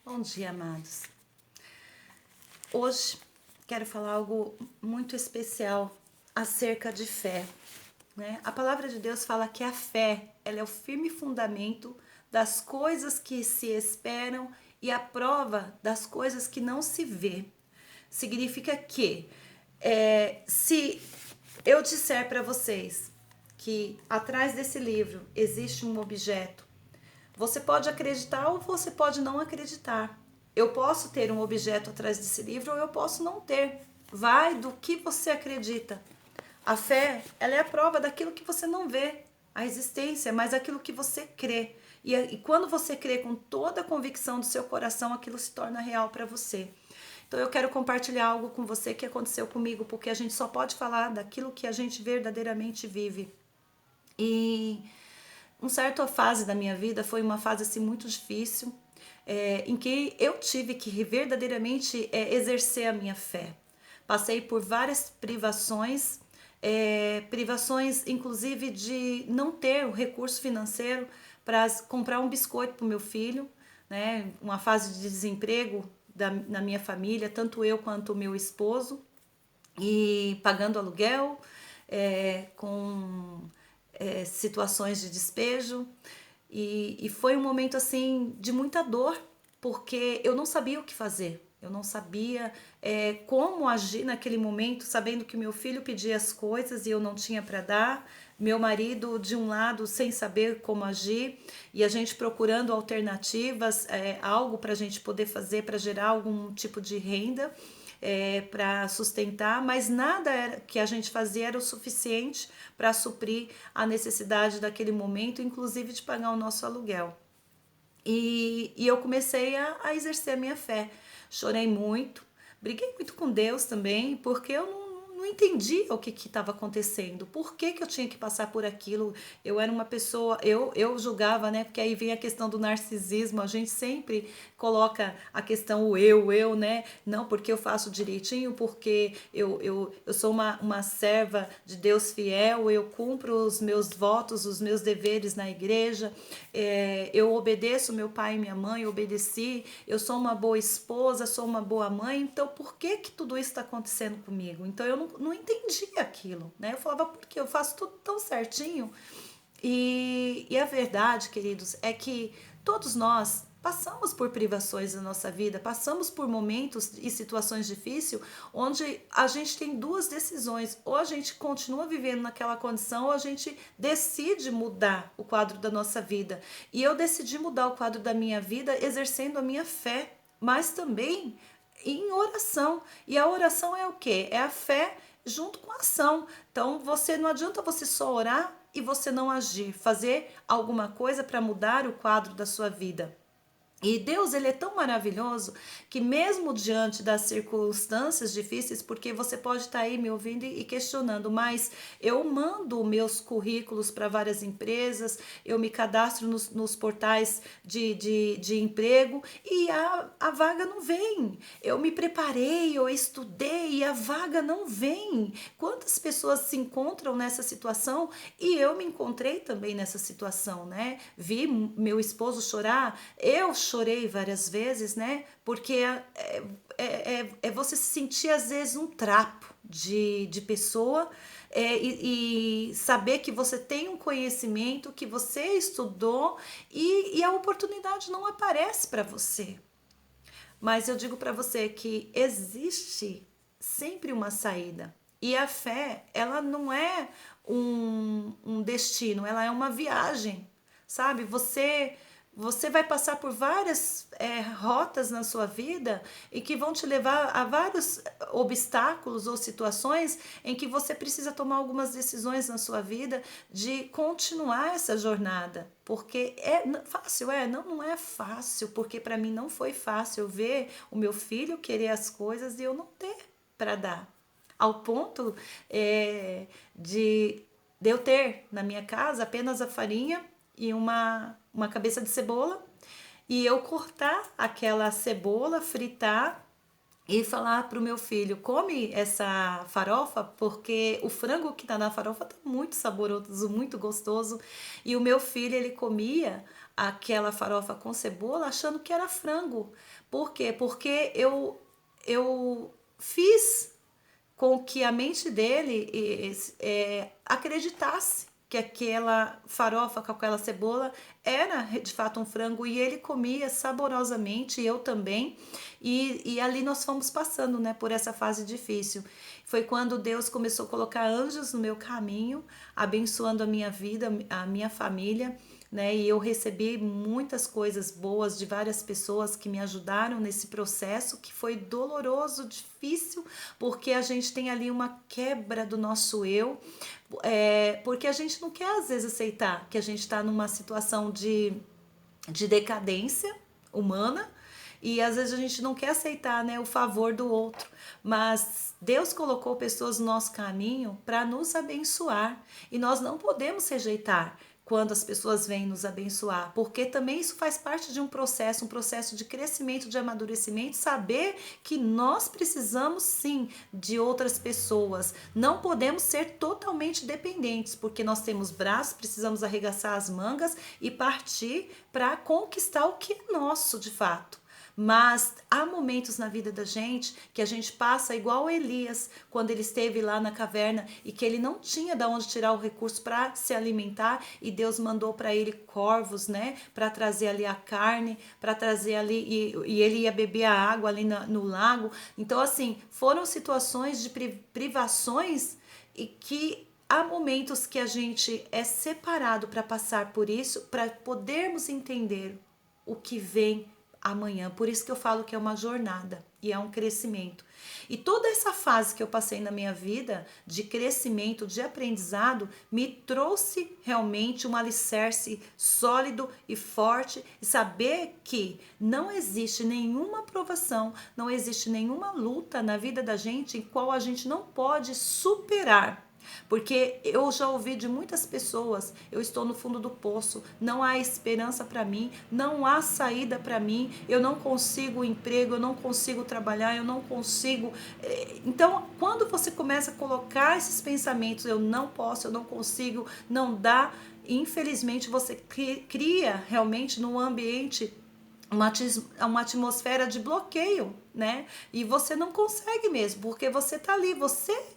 Bom dia, amados. Hoje quero falar algo muito especial acerca de fé, né? A palavra de Deus fala que a fé, ela é o firme fundamento das coisas que se esperam e a prova das coisas que não se vê. Significa que se eu disser para vocês que atrás desse livro existe um objeto, você pode acreditar ou você pode não acreditar. Eu posso ter um objeto atrás desse livro ou eu posso não ter. Vai do que você acredita. A fé, ela é a prova daquilo que você não vê, a existência, mas aquilo que você crê. E quando você crê com toda a convicção do seu coração, aquilo se torna real para você. Então eu quero compartilhar algo com você que aconteceu comigo, porque a gente só pode falar daquilo que a gente verdadeiramente vive. E uma certa fase da minha vida foi uma fase assim muito difícil, em que eu tive que verdadeiramente exercer a minha fé. Passei por várias privações, privações inclusive de não ter o recurso financeiro para comprar um biscoito para o meu filho, né? Uma fase de desemprego na minha família, tanto eu quanto o meu esposo, e pagando aluguel, com situações de despejo. E foi um momento assim de muita dor, porque eu não sabia o que fazer. Eu não sabia como agir naquele momento, sabendo que meu filho pedia as coisas e eu não tinha para dar. Meu marido, de um lado, sem saber como agir, e a gente procurando alternativas, algo para a gente poder fazer para gerar algum tipo de renda. Para sustentar, mas nada que a gente fazia era o suficiente para suprir a necessidade daquele momento, inclusive de pagar o nosso aluguel. E eu comecei a exercer a minha fé. Chorei muito, briguei muito com Deus também, porque eu não entendia o que estava acontecendo, por que eu tinha que passar por aquilo. Eu era uma pessoa, eu julgava, né? Porque aí vem a questão do narcisismo, a gente sempre coloca a questão o eu, né? Não, porque eu faço direitinho, porque eu sou uma serva de Deus fiel, eu cumpro os meus votos, os meus deveres na igreja, eu obedeço meu pai e minha mãe, eu obedeci, eu sou uma boa esposa, sou uma boa mãe, então por que tudo isso está acontecendo comigo? Então eu não entendia aquilo, né? Eu falava, porque eu faço tudo tão certinho. E a verdade, queridos, é que todos nós passamos por privações na nossa vida, passamos por momentos e situações difíceis onde a gente tem duas decisões: ou a gente continua vivendo naquela condição, ou a gente decide mudar o quadro da nossa vida. E eu decidi mudar o quadro da minha vida exercendo a minha fé, mas também em oração. E a oração é o quê? É a fé junto com a ação. Então, você não adianta você só orar e você não agir, fazer alguma coisa para mudar o quadro da sua vida. E Deus, ele é tão maravilhoso que mesmo diante das circunstâncias difíceis, porque você pode estar aí me ouvindo e questionando, mas eu mando meus currículos para várias empresas, eu me cadastro nos portais de emprego e a vaga não vem. Eu me preparei, eu estudei e a vaga não vem. Quantas pessoas se encontram nessa situação? E eu me encontrei também nessa situação, né? Vi meu esposo chorar, eu chorei várias vezes, né? Porque é você se sentir às vezes um trapo de pessoa, e saber que você tem um conhecimento, que você estudou e a oportunidade não aparece para você. Mas eu digo para você que existe sempre uma saída. E a fé, ela não é um destino, ela é uma viagem, sabe? Você vai passar por várias rotas na sua vida e que vão te levar a vários obstáculos ou situações em que você precisa tomar algumas decisões na sua vida de continuar essa jornada. Porque é fácil, não é fácil, porque para mim não foi fácil ver o meu filho querer as coisas e eu não ter para dar. Ao ponto de eu ter na minha casa apenas a farinha e uma cabeça de cebola, e eu cortar aquela cebola, fritar e falar pro meu filho: come essa farofa, porque o frango que tá na farofa tá muito saboroso, muito gostoso. E o meu filho, ele comia aquela farofa com cebola achando que era frango. Por quê? Porque eu fiz com que a mente dele acreditasse que aquela farofa com aquela cebola era de fato um frango, e ele comia saborosamente, e eu também, e ali nós fomos passando, né, por essa fase difícil. Foi quando Deus começou a colocar anjos no meu caminho, abençoando a minha vida, a minha família, né? E eu recebi muitas coisas boas de várias pessoas que me ajudaram nesse processo, que foi doloroso, difícil, porque a gente tem ali uma quebra do nosso eu, porque a gente não quer às vezes aceitar que a gente está numa situação de decadência humana, e às vezes a gente não quer aceitar, né, o favor do outro, mas Deus colocou pessoas no nosso caminho para nos abençoar, e nós não podemos rejeitar quando as pessoas vêm nos abençoar, porque também isso faz parte de um processo de crescimento, de amadurecimento, saber que nós precisamos sim de outras pessoas, não podemos ser totalmente dependentes, porque nós temos braços, precisamos arregaçar as mangas e partir para conquistar o que é nosso de fato. Mas há momentos na vida da gente que a gente passa igual Elias, quando ele esteve lá na caverna e que ele não tinha de onde tirar o recurso para se alimentar, e Deus mandou para ele corvos, né, para trazer ali a carne, para trazer ali, e ele ia beber a água ali no lago. Então, assim, foram situações de privações, e que há momentos que a gente é separado para passar por isso, para podermos entender o que vem amanhã. Por isso que eu falo que é uma jornada e é um crescimento. E toda essa fase que eu passei na minha vida de crescimento, de aprendizado, me trouxe realmente um alicerce sólido e forte, e saber que não existe nenhuma provação, não existe nenhuma luta na vida da gente em qual a gente não pode superar. Porque eu já ouvi de muitas pessoas: eu estou no fundo do poço, não há esperança para mim, não há saída para mim, eu não consigo emprego, eu não consigo trabalhar, eu não consigo. Então, quando você começa a colocar esses pensamentos, eu não posso, eu não consigo, não dá, infelizmente você cria realmente num ambiente uma atmosfera de bloqueio, né? E você não consegue mesmo, porque você tá ali, você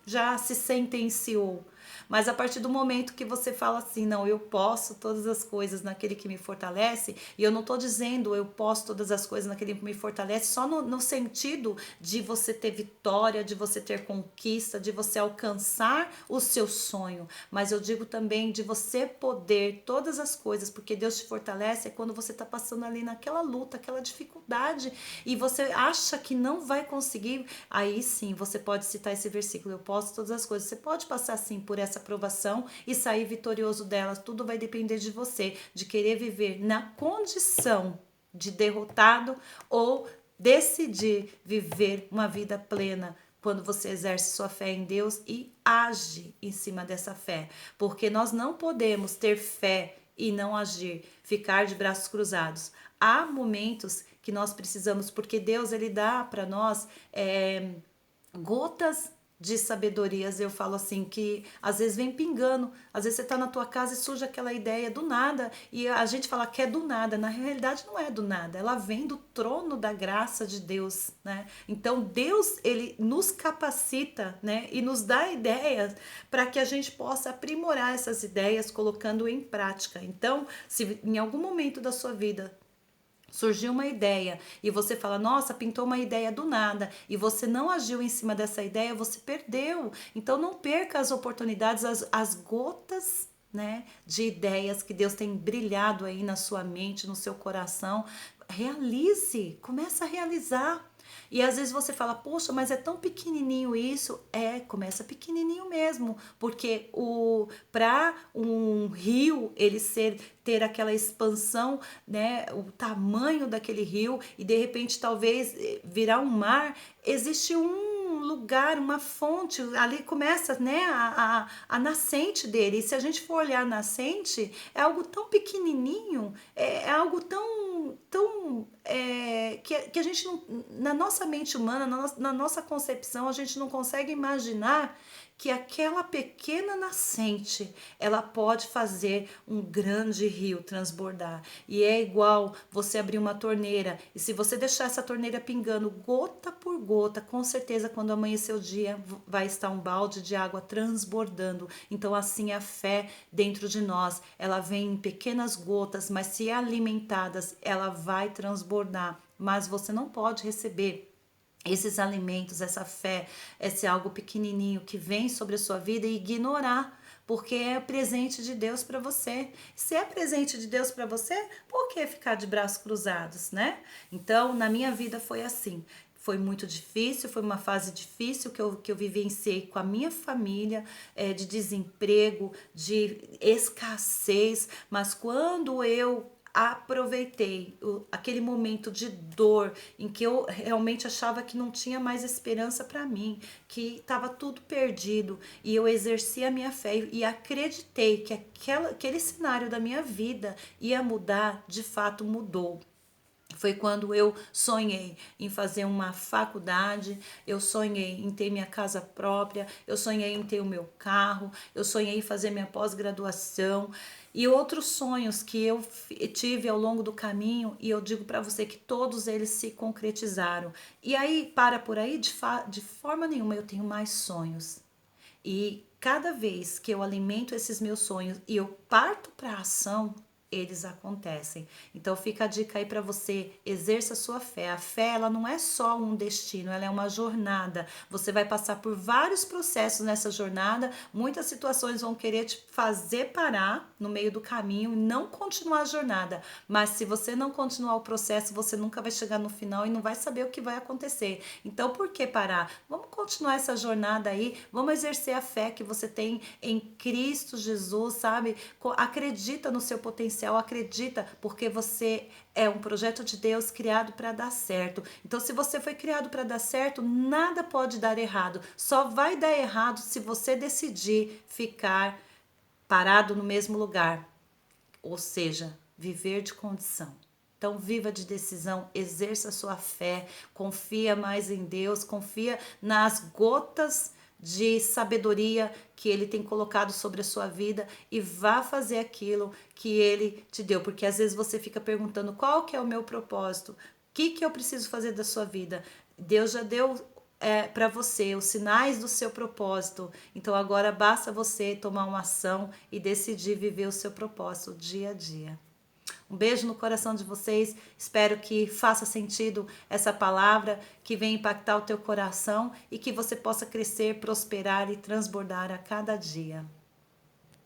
já se sentenciou. Mas a partir do momento que você fala assim: não, eu posso todas as coisas naquele que me fortalece, e eu não estou dizendo eu posso todas as coisas naquele que me fortalece só no sentido de você ter vitória, de você ter conquista, de você alcançar o seu sonho, mas eu digo também de você poder todas as coisas, porque Deus te fortalece quando você está passando ali naquela luta, aquela dificuldade, e você acha que não vai conseguir. Aí sim você pode citar esse versículo: eu posso todas as coisas. Você pode passar sim por essa provação e sair vitorioso dela. Tudo vai depender de você, de querer viver na condição de derrotado ou decidir viver uma vida plena, quando você exerce sua fé em Deus e age em cima dessa fé. Porque nós não podemos ter fé e não agir, ficar de braços cruzados. Há momentos que nós precisamos, porque Deus ele dá para nós gotas de sabedorias. Eu falo assim, que às vezes vem pingando, às vezes você tá na tua casa e surge aquela ideia do nada, e a gente fala que é do nada, na realidade não é do nada, ela vem do trono da graça de Deus, né? Então Deus, ele nos capacita, né, e nos dá ideias para que a gente possa aprimorar essas ideias colocando em prática. Então, se em algum momento da sua vida surgiu uma ideia e você fala: nossa, pintou uma ideia do nada, e você não agiu em cima dessa ideia, você perdeu. Então não perca as oportunidades, as gotas, né, de ideias que Deus tem brilhado aí na sua mente, no seu coração. Realize, começa a realizar. E às vezes você fala: poxa, mas é tão pequenininho isso. Começa pequenininho mesmo, porque para um rio ele ter aquela expansão, né, o tamanho daquele rio, e de repente talvez virar um mar, existe um lugar, uma fonte, ali começa, né, a nascente dele. E se a gente for olhar a nascente, é algo tão pequenininho, é algo tão que a gente não, na nossa mente humana, na nossa concepção, a gente não consegue imaginar que aquela pequena nascente, ela pode fazer um grande rio transbordar. E é igual você abrir uma torneira, e se você deixar essa torneira pingando gota por gota, com certeza quando amanhecer o dia vai estar um balde de água transbordando. Então assim a fé dentro de nós, ela vem em pequenas gotas, mas se alimentadas, ela vai transbordar. Mas você não pode receber esses alimentos, essa fé, esse algo pequenininho que vem sobre a sua vida e ignorar, porque é presente de Deus para você. Se é presente de Deus para você, por que ficar de braços cruzados, né? Então, na minha vida foi assim. Foi muito difícil, foi uma fase difícil que eu vivenciei com a minha família, de desemprego, de escassez, mas quando eu aproveitei aquele momento de dor em que eu realmente achava que não tinha mais esperança para mim, que estava tudo perdido, e eu exerci a minha fé e acreditei que aquele cenário da minha vida ia mudar, de fato mudou. Foi quando eu sonhei em fazer uma faculdade, eu sonhei em ter minha casa própria, eu sonhei em ter o meu carro, eu sonhei em fazer minha pós-graduação e outros sonhos que eu tive ao longo do caminho, e eu digo para você que todos eles se concretizaram. E aí, para por aí, de forma nenhuma eu tenho mais sonhos. E cada vez que eu alimento esses meus sonhos e eu parto para a ação, eles acontecem. Então fica a dica aí para você, exerça a sua fé. A fé, ela não é só um destino, ela é uma jornada. Você vai passar por vários processos nessa jornada, muitas situações vão querer te fazer parar no meio do caminho e não continuar a jornada. Mas se você não continuar o processo, você nunca vai chegar no final e não vai saber o que vai acontecer. Então por que parar? Vamos continuar essa jornada aí, vamos exercer a fé que você tem em Cristo Jesus, sabe? Acredita no seu potencial, acredita, porque você é um projeto de Deus criado para dar certo. Então, se você foi criado para dar certo, nada pode dar errado. Só vai dar errado se você decidir ficar parado no mesmo lugar, ou seja, viver de condição. Então, viva de decisão, exerça a sua fé, confia mais em Deus, confia nas gotas de sabedoria que Ele tem colocado sobre a sua vida e vá fazer aquilo que Ele te deu. Porque às vezes você fica perguntando qual que é o meu propósito, o que eu preciso fazer da sua vida. Deus já deu para você os sinais do seu propósito. Então agora basta você tomar uma ação e decidir viver o seu propósito dia a dia. Um beijo no coração de vocês. Espero que faça sentido essa palavra, que venha impactar o teu coração e que você possa crescer, prosperar e transbordar a cada dia.